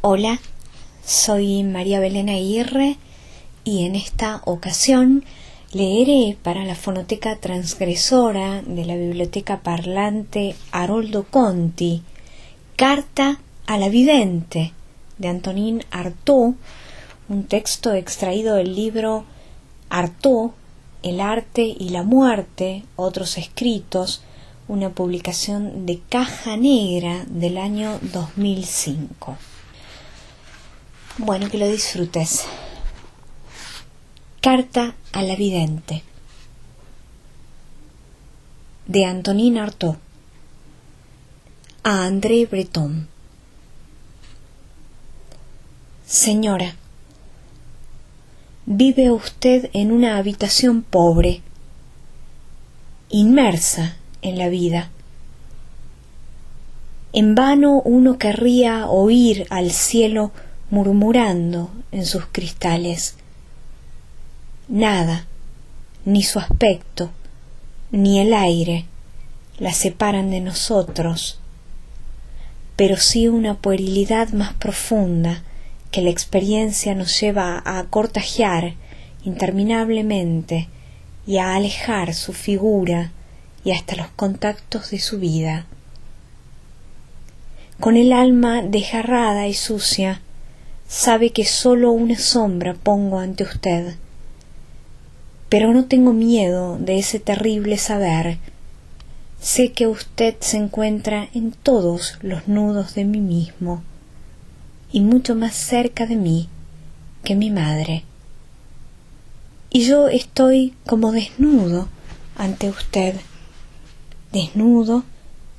Hola, soy María Belén Aguirre y en esta ocasión leeré para la Fonoteca Transgresora de la Biblioteca Parlante Haroldo Conti, Carta a la Vidente, de Antonin Artaud, un texto extraído del libro Artaud, El arte y la muerte, otros escritos, una publicación de Caja Negra del año 2005. Bueno, que lo disfrutes. Carta a la Vidente, de Antonin Artaud, a André Breton. Señora, vive usted en una habitación pobre, inmersa en la vida. En vano uno querría oír al cielo murmurando en sus cristales. Nada, ni su aspecto, ni el aire, la separan de nosotros, pero sí una puerilidad más profunda que la experiencia nos lleva a cortajear interminablemente y a alejar su figura y hasta los contactos de su vida. Con el alma desgarrada y sucia, sabe que sólo una sombra pongo ante usted, pero no tengo miedo de ese terrible saber. Sé que usted se encuentra en todos los nudos de mí mismo y mucho más cerca de mí que mi madre. Y yo estoy como desnudo ante usted, desnudo,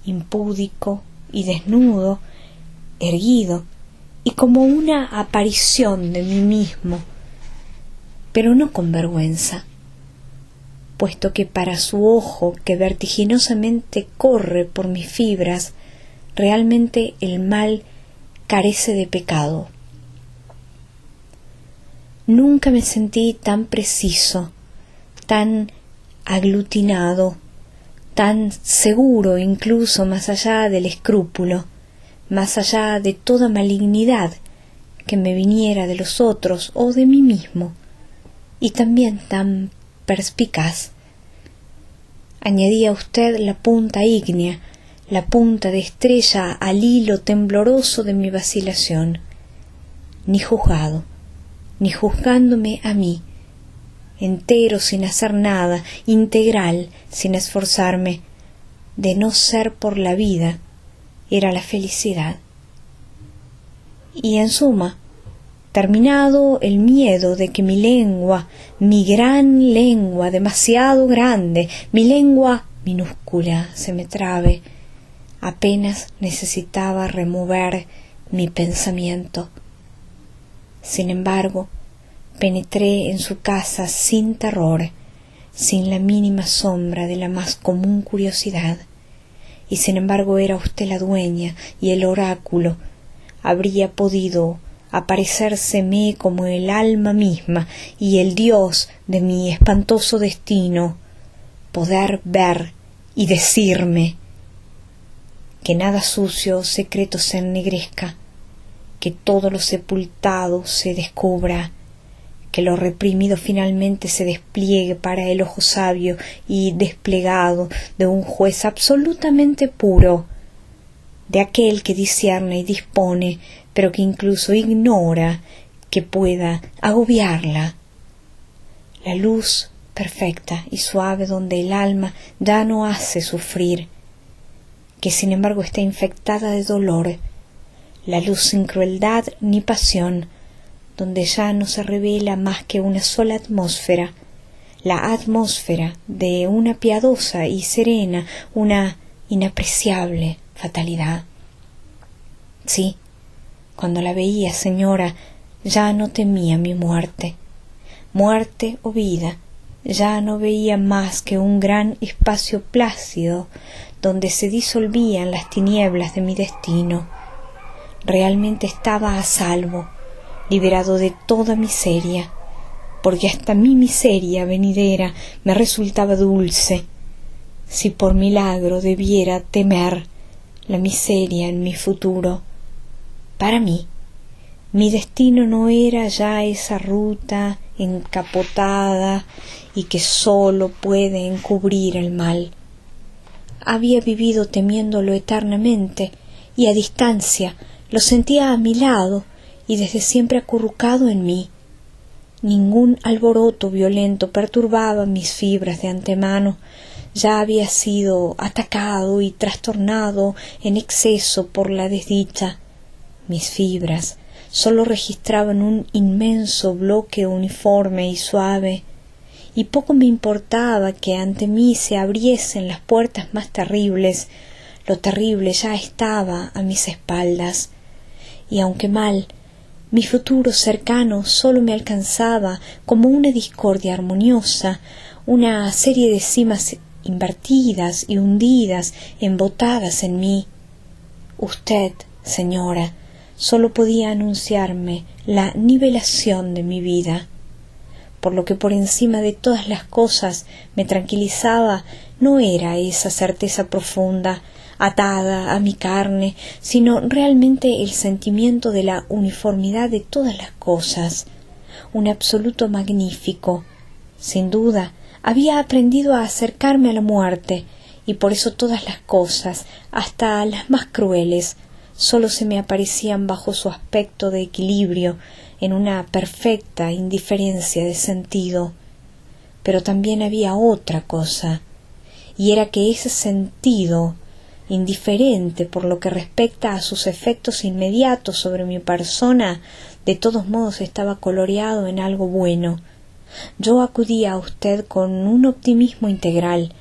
impúdico y desnudo, erguido, y como una aparición de mí mismo, pero no con vergüenza, puesto que para su ojo que vertiginosamente corre por mis fibras, realmente el mal carece de pecado. Nunca me sentí tan preciso, tan aglutinado, tan seguro incluso más allá del escrúpulo, más allá de toda malignidad que me viniera de los otros o de mí mismo, y también tan perspicaz. Añadía usted la punta ígnea, la punta de estrella al hilo tembloroso de mi vacilación, ni juzgado, ni juzgándome a mí, entero sin hacer nada, integral sin esforzarme, de no ser por la vida, era la felicidad. Y en suma, terminado el miedo de que mi lengua, mi gran lengua demasiado grande, mi lengua minúscula se me trabe, apenas necesitaba remover mi pensamiento. Sin embargo, penetré en su casa sin terror, sin la mínima sombra de la más común curiosidad, y sin embargo era usted la dueña y el oráculo. Habría podido aparecérseme como el alma misma y el Dios de mi espantoso destino, poder ver y decirme que nada sucio o secreto se ennegrezca, que todo lo sepultado se descubra, que lo reprimido finalmente se despliegue para el ojo sabio y desplegado de un juez absolutamente puro, de aquel que discierne y dispone, pero que incluso ignora que pueda agobiarla. La luz perfecta y suave donde el alma ya no hace sufrir, que sin embargo está infectada de dolor, la luz sin crueldad ni pasión, donde ya no se revela más que una sola atmósfera, la atmósfera de una piadosa y serena, una inapreciable fatalidad. Sí, cuando la veía, señora, ya no temía mi muerte. Muerte o vida, ya no veía más que un gran espacio plácido donde se disolvían las tinieblas de mi destino. Realmente estaba a salvo, liberado de toda miseria, porque hasta mi miseria venidera me resultaba dulce. Si por milagro debiera temer la miseria en mi futuro, para mí Mi destino no era ya esa ruta encapotada y que sólo puede encubrir el mal. Había vivido temiéndolo eternamente y a distancia, lo sentía a mi lado y desde siempre acurrucado en mí. Ningún alboroto violento perturbaba mis fibras de antemano. Ya había sido atacado y trastornado en exceso por la desdicha. Mis fibras sólo registraban un inmenso bloque uniforme y suave, y poco me importaba que ante mí se abriesen las puertas más terribles. Lo terrible ya estaba a mis espaldas, y aunque mal, mi futuro cercano sólo me alcanzaba como una discordia armoniosa, una serie de cimas invertidas y hundidas, embotadas en mí. Usted, señora, sólo podía anunciarme la nivelación de mi vida. Por lo que por encima de todas las cosas me tranquilizaba no era esa certeza profunda, atada a mi carne, sino realmente el sentimiento de la uniformidad de todas las cosas, un absoluto magnífico. Sin duda, había aprendido a acercarme a la muerte, y por eso todas las cosas, hasta las más crueles, sólo se me aparecían bajo su aspecto de equilibrio, en una perfecta indiferencia de sentido. Pero también había otra cosa, y era que ese sentido, indiferente por lo que respecta a sus efectos inmediatos sobre mi persona, de todos modos estaba coloreado en algo bueno. Yo acudía a usted con un optimismo integral,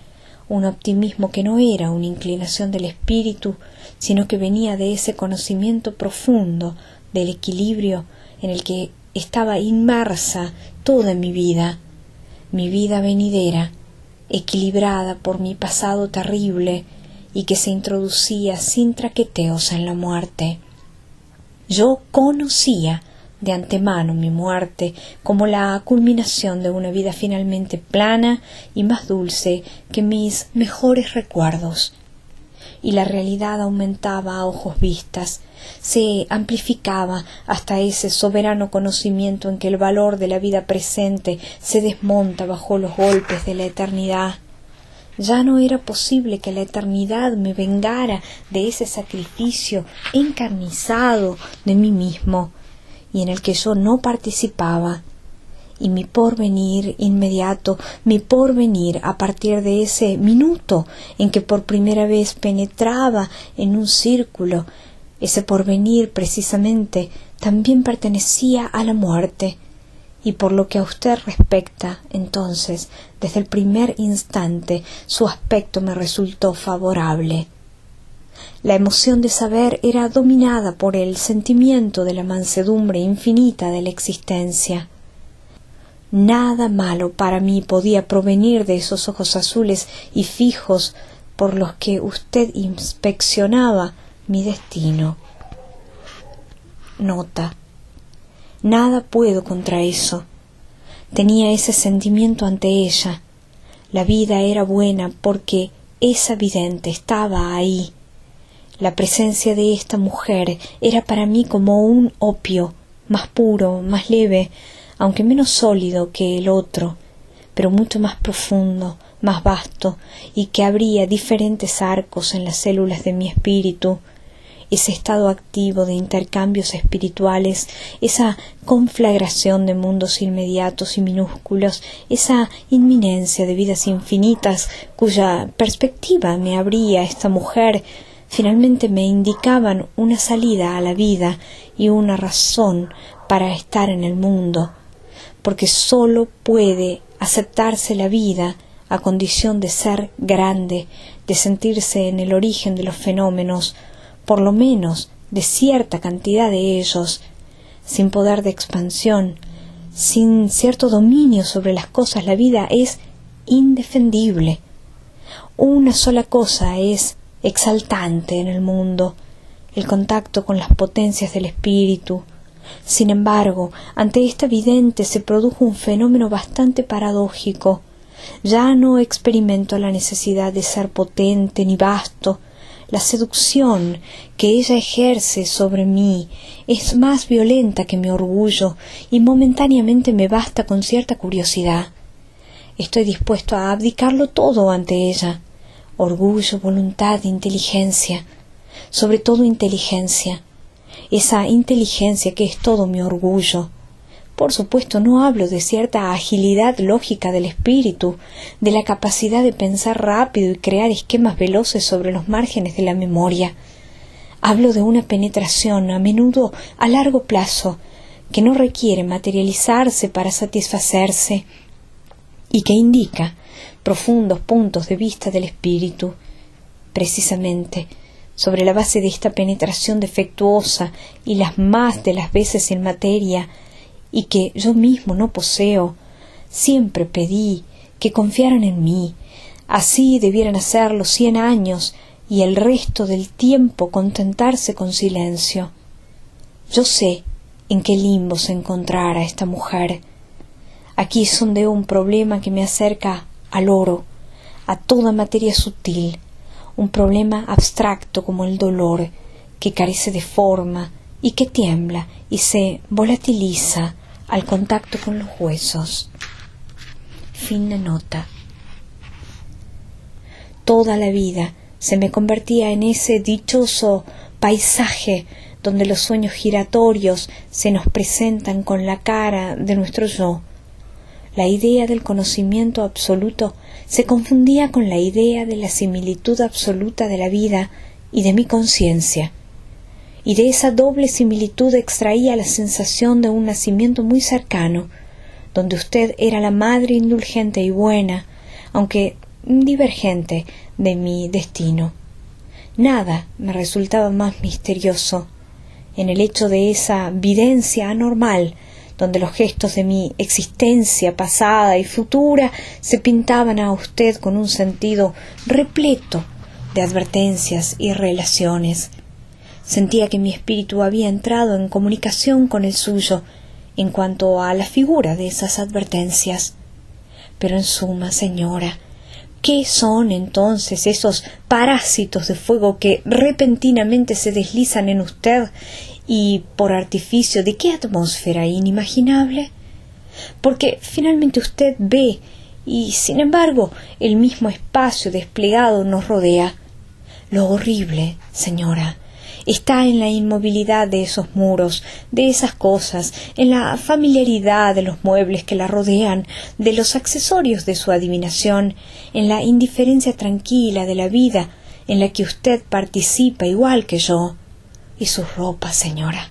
un optimismo que no era una inclinación del espíritu, sino que venía de ese conocimiento profundo del equilibrio en el que estaba inmersa toda mi vida venidera, equilibrada por mi pasado terrible y que se introducía sin traqueteos en la muerte. Yo conocía de antemano mi muerte como la culminación de una vida finalmente plana y más dulce que mis mejores recuerdos. Y la realidad aumentaba a ojos vistas, se amplificaba hasta ese soberano conocimiento en que el valor de la vida presente se desmonta bajo los golpes de la eternidad. Ya no era posible que la eternidad me vengara de ese sacrificio encarnizado de mí mismo, y en el que yo no participaba. Y mi porvenir inmediato, mi porvenir a partir de ese minuto en que por primera vez penetraba en un círculo, ese porvenir precisamente también pertenecía a la muerte. Y por lo que a usted respecta, entonces, desde el primer instante, su aspecto me resultó favorable. La emoción de saber era dominada por el sentimiento de la mansedumbre infinita de la existencia. Nada malo para mí podía provenir de esos ojos azules y fijos por los que usted inspeccionaba mi destino. Nota. Nada puedo contra eso. Tenía ese sentimiento ante ella. La vida era buena porque esa vidente estaba ahí. La presencia de esta mujer era para mí como un opio, más puro, más leve, aunque menos sólido que el otro, pero mucho más profundo, más vasto, y que abría diferentes arcos en las células de mi espíritu. Ese estado activo de intercambios espirituales, esa conflagración de mundos inmediatos y minúsculos, esa inminencia de vidas infinitas cuya perspectiva me abría esta mujer, finalmente me indicaban una salida a la vida y una razón para estar en el mundo, porque sólo puede aceptarse la vida a condición de ser grande, de sentirse en el origen de los fenómenos, por lo menos de cierta cantidad de ellos. Sin poder de expansión, sin cierto dominio sobre las cosas, la vida es indefendible. Una sola cosa es exaltante en el mundo, el contacto con las potencias del espíritu. Sin embargo, ante esta vidente se produjo un fenómeno bastante paradójico. Ya no experimento la necesidad de ser potente ni vasto. La seducción que ella ejerce sobre mí es más violenta que mi orgullo y momentáneamente me basta con cierta curiosidad. Estoy dispuesto a abdicarlo todo ante ella. Orgullo, voluntad, inteligencia. Sobre todo inteligencia. Esa inteligencia que es todo mi orgullo. Por supuesto, no hablo de cierta agilidad lógica del espíritu, de la capacidad de pensar rápido y crear esquemas veloces sobre los márgenes de la memoria. Hablo de una penetración, a menudo a largo plazo, que no requiere materializarse para satisfacerse y que indica profundos puntos de vista del espíritu. Precisamente, sobre la base de esta penetración defectuosa y las más de las veces en materia, y que yo mismo no poseo, siempre pedí que confiaran en mí. Así debieran hacerlo 100 años y el resto del tiempo contentarse con silencio. Yo sé en qué limbo se encontrara esta mujer. Aquí sondeo un problema que me acerca al oro, a toda materia sutil, un problema abstracto como el dolor, que carece de forma y que tiembla y se volatiliza al contacto con los huesos. Fin de nota. Toda la vida se me convertía en ese dichoso paisaje donde los sueños giratorios se nos presentan con la cara de nuestro yo. La idea del conocimiento absoluto se confundía con la idea de la similitud absoluta de la vida y de mi conciencia, y de esa doble similitud extraía la sensación de un nacimiento muy cercano, donde usted era la madre indulgente y buena, aunque divergente de mi destino. Nada me resultaba más misterioso en el hecho de esa videncia anormal, donde los gestos de mi existencia pasada y futura se pintaban a usted con un sentido repleto de advertencias y relaciones. Sentía que mi espíritu había entrado en comunicación con el suyo en cuanto a la figura de esas advertencias. Pero en suma, señora, ¿qué son entonces esos parásitos de fuego que repentinamente se deslizan en usted y por artificio de qué atmósfera inimaginable? Porque finalmente usted ve y sin embargo el mismo espacio desplegado nos rodea. Lo horrible, señora, está en la inmovilidad de esos muros, de esas cosas, en la familiaridad de los muebles que la rodean, de los accesorios de su adivinación, en la indiferencia tranquila de la vida en la que usted participa igual que yo. Y sus ropas, señora,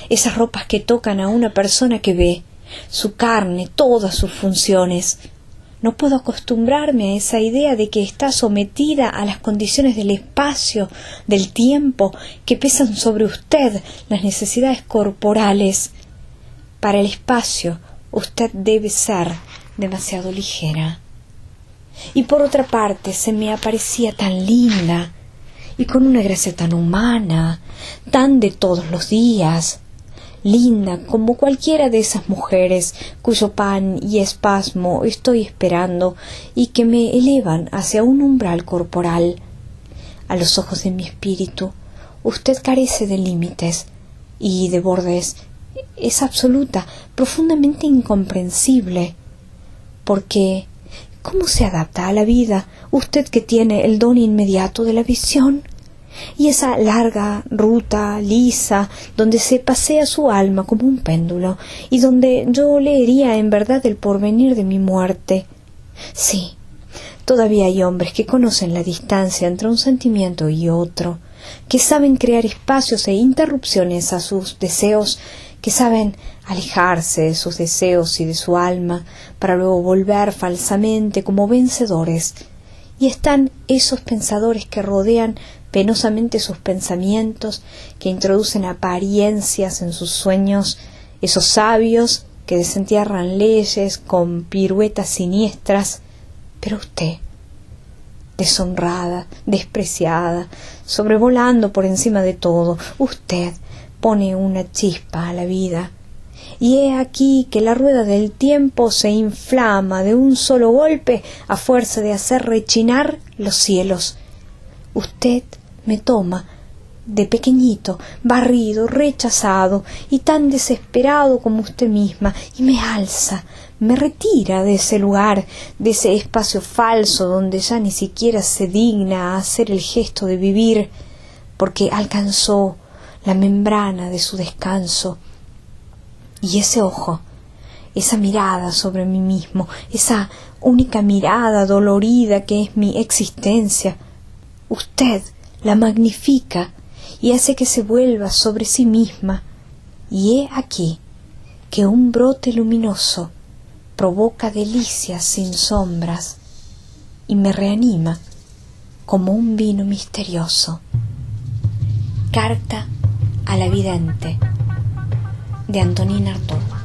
esas ropas que tocan a una persona que ve, su carne, todas sus funciones. No puedo acostumbrarme a esa idea de que está sometida a las condiciones del espacio, del tiempo, que pesan sobre usted las necesidades corporales. Para el espacio, usted debe ser demasiado ligera. Y por otra parte, se me aparecía tan linda, y con una gracia tan humana, tan de todos los días, linda como cualquiera de esas mujeres cuyo pan y espasmo estoy esperando y que me elevan hacia un umbral corporal. A los ojos de mi espíritu, usted carece de límites y de bordes. Es absoluta, profundamente incomprensible. Porque, ¿cómo se adapta a la vida usted que tiene el don inmediato de la visión? Y esa larga ruta lisa donde se pasea su alma como un péndulo y donde yo leería en verdad el porvenir de mi muerte. Sí, todavía hay hombres que conocen la distancia entre un sentimiento y otro, que saben crear espacios e interrupciones a sus deseos, que saben alejarse de sus deseos y de su alma para luego volver falsamente como vencedores. Y están esos pensadores que rodean penosamente sus pensamientos, que introducen apariencias en sus sueños, esos sabios que desentierran leyes con piruetas siniestras. Pero usted, deshonrada, despreciada, sobrevolando por encima de todo, usted pone una chispa a la vida. Y he aquí que la rueda del tiempo se inflama de un solo golpe a fuerza de hacer rechinar los cielos. Usted me toma de pequeñito, barrido, rechazado y tan desesperado como usted misma, y me alza, me retira de ese lugar, de ese espacio falso donde ya ni siquiera se digna a hacer el gesto de vivir, porque alcanzó la membrana de su descanso. Y ese ojo, esa mirada sobre mí mismo, esa única mirada dolorida que es mi existencia, usted la magnifica y hace que se vuelva sobre sí misma, y he aquí que un brote luminoso provoca delicias sin sombras y me reanima como un vino misterioso. Carta a la vidente, de Antonin Artaud.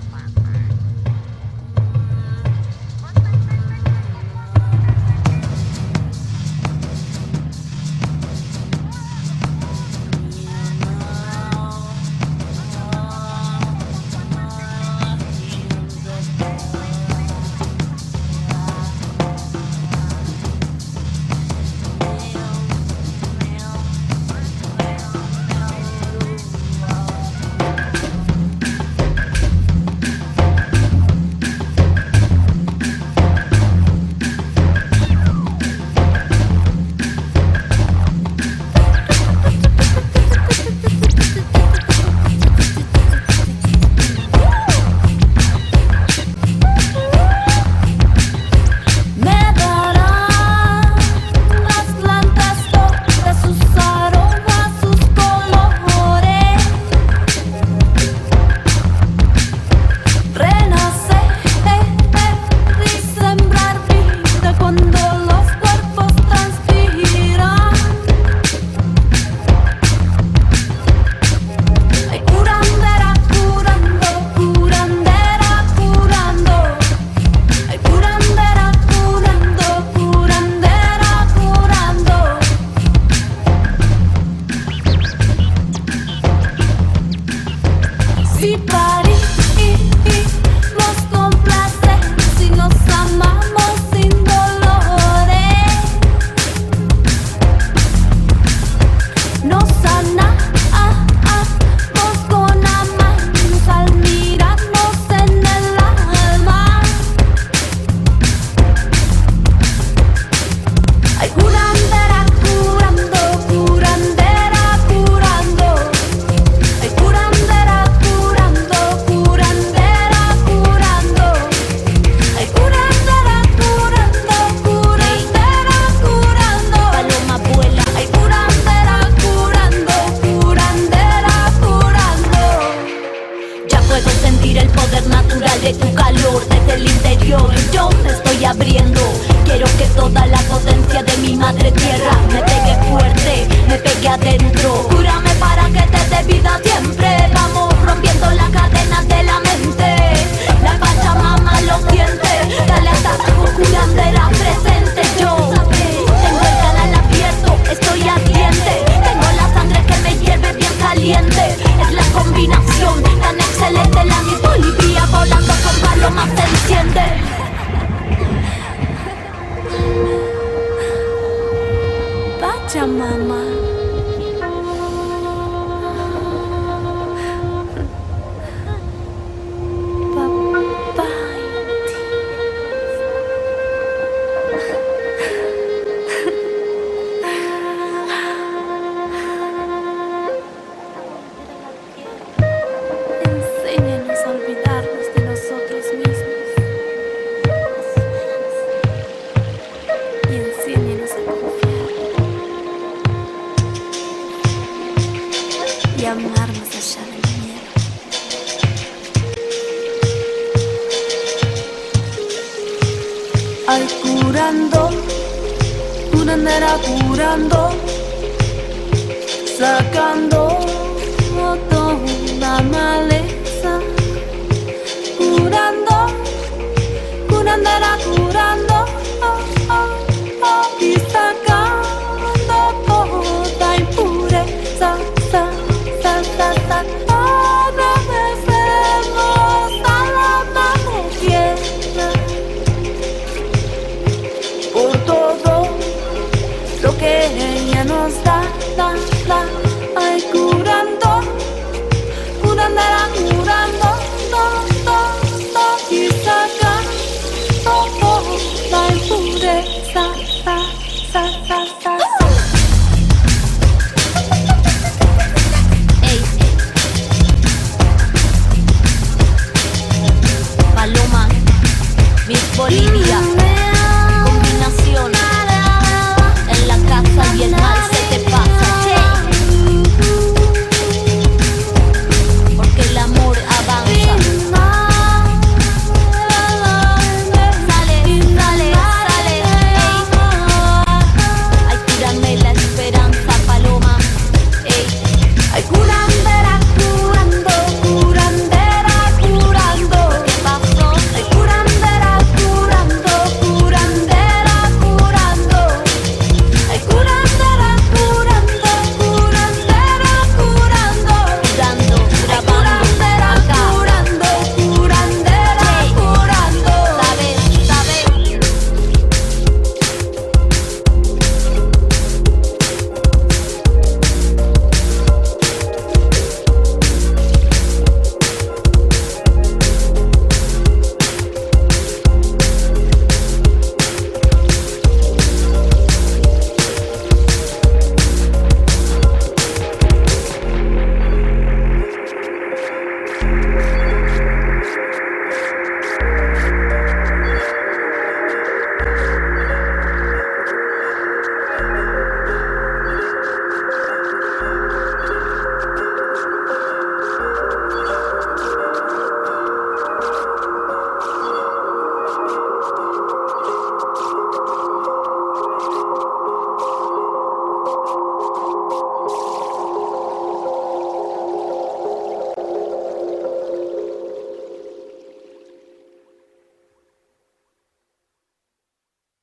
Ay, curando, curandera curando, sacando toda maleza, curando, curandera curando.